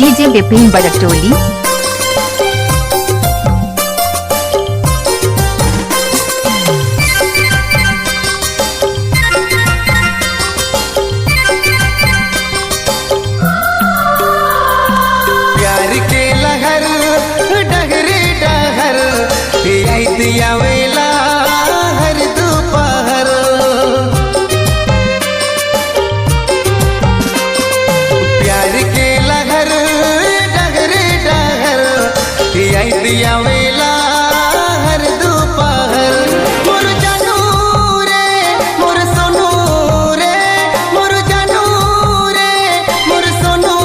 DJ Vipin बड़टोली। प्यार के लहर डगरे डहर दिया वेला हर दोपहर। प्यार के लहर डगरे डहर दिया वेला हर दोपहर। मोर जानू रे मोर सोनू रे मोर जानू रे मोर सोनू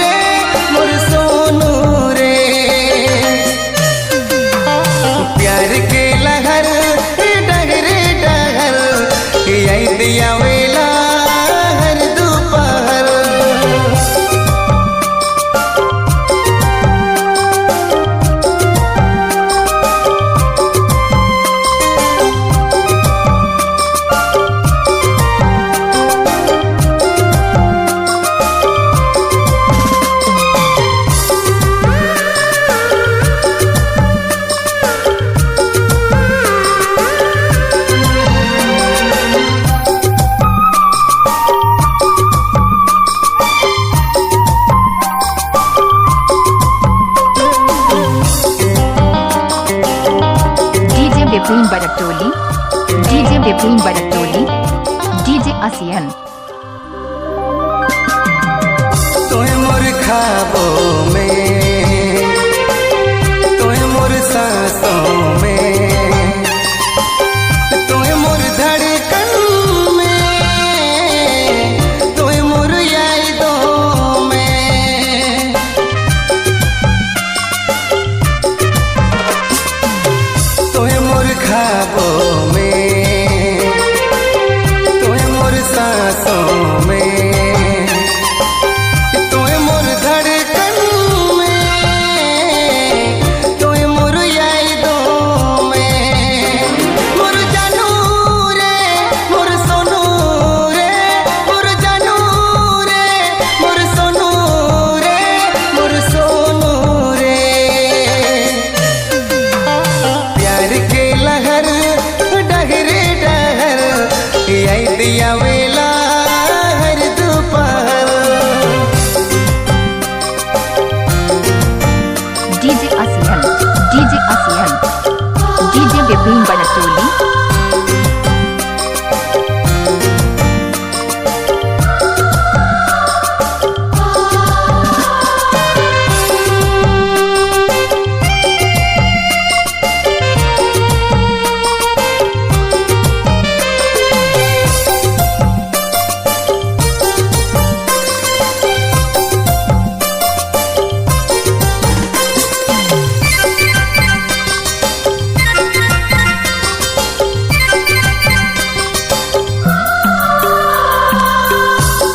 रे मोर सोनू रे। प्यार के लहर डगरे डहर दिया वेला हर दोपहर। DJ Vipin Badtoli. DJ Vipin Badtoli. DJ Asian. तोहे मोर ख्वाबों में तोहे मोर सांसों में तोहे मोर धड़कन में तोहे मोर यादों में। तोहे मोर ख्वाबों में तोहे मोर सांसों में तोहे मोर धड़कन में तोहे मोर यादों में। मोर जानू रे मोर सोनू रे मोर जानू रे मोर सोनू रे मोर सोनू रे। प्यार के लहर डगरे डहर दिया वेला हर दोपहर। DJ Asian. DJ Asian. DJ Vipin Badtoli.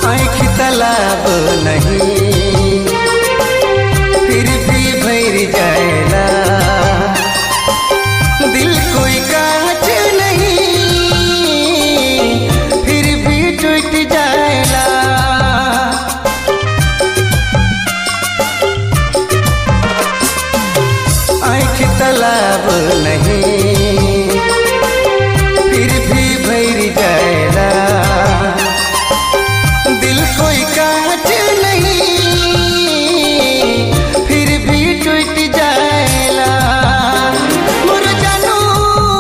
आँख तालाब नहीं फिर भी भर जाएला। दिल कोई कांच नहीं फिर भी टूट जाएला। आँख तालाब नहीं फिर भी भर जाएला। दिल कोई कांच नहीं फिर भी टूट जाएला। मोर जानू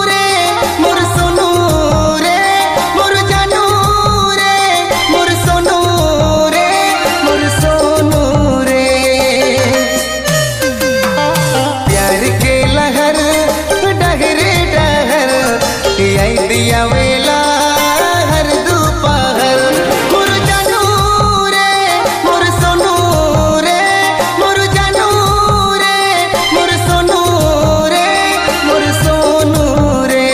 रे मोर सोनू रे मोर जानू रे मोर सोनू रे मोर सोनू रे। प्यार के लहर डगरे डहर दिया वेला हर दोपहर। मोर जानू रे मोर सोनू रे मोर जानू रे मोर सोनू रे मोर सोनू रे।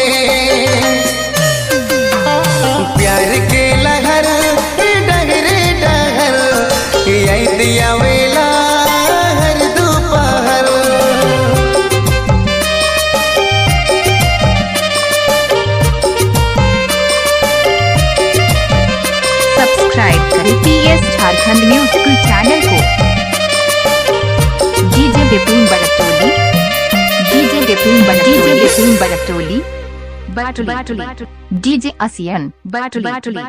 प्यार के लहर डगरे डहर दिया वेला हर दोपहर। सब्सक्राइब करें PS झारखंड म्यूजिकल चैनल को। Vipin Bartoli DJ Vipin Bartoli Batuli DJ ASEAN बैटुली